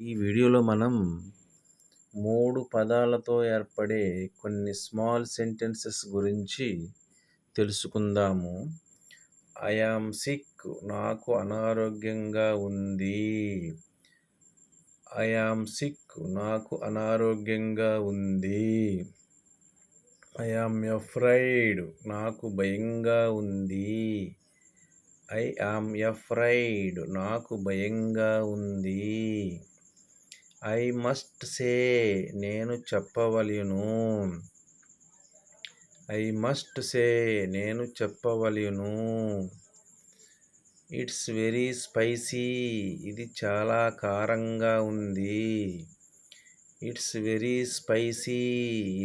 ఈ వీడియోలో మనం 3 పదాలతో ఏర్పడే కొన్ని స్మాల్ సెంటెన్సెస్ గురించి తెలుసుకుందాము. ఐ యామ్ సిక్, నాకు అనారోగ్యంగా ఉంది. ఐ యామ్ సిక్, నాకు అనారోగ్యంగా ఉంది. ఐ యామ్ ఎఫ్రైడ్, నాకు భయంగా ఉంది. ఐ యామ్ ఎఫ్రైడ్, నాకు భయంగా ఉంది. ఐ మస్ట్ సే, నేను చెప్పవలెను. ఐ మస్ట్ సే, నేను చెప్పవలెను. ఇట్స్ వెరీ స్పైసీ, ఇది చాలా కారంగా ఉంది. ఇట్స్ వెరీ స్పైసీ,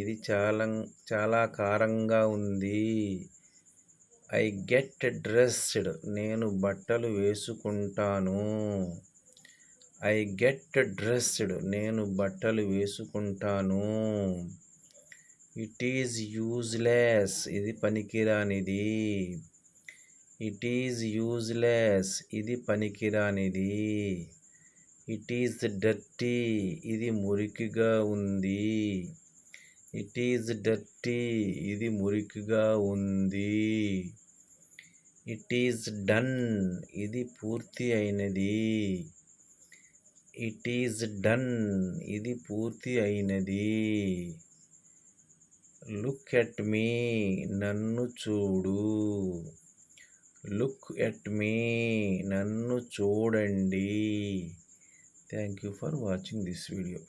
ఇది చాలా కారంగా ఉంది. ఐ గెట్ డ్రెస్డ్, నేను బట్టలు వేసుకుంటాను. ఐ గెట్ డ్రెస్డ్, నేను బట్టలు వేసుకుంటాను. ఇట్ ఈజ్ యూజ్లెస్, ఇది పనికిరానిది. ఇట్ ఈజ్ యూజ్లెస్, ఇది పనికిరానిది. ఇట్ ఈజ్ డర్టీ, ఇది మురికిగా ఉంది. ఇట్ ఈజ్ డర్టీ, ఇది మురికిగా ఉంది. ఇట్ ఈజ్ డన్, ఇది పూర్తి అయినది. ఇట్ ఈజ్ డన్, ఇది పూర్తి అయినది. లుక్ ఎట్ మీ, నన్ను చూడు. లుక్ ఎట్ మీ, నన్ను చూడండి. Thank you for watching this video.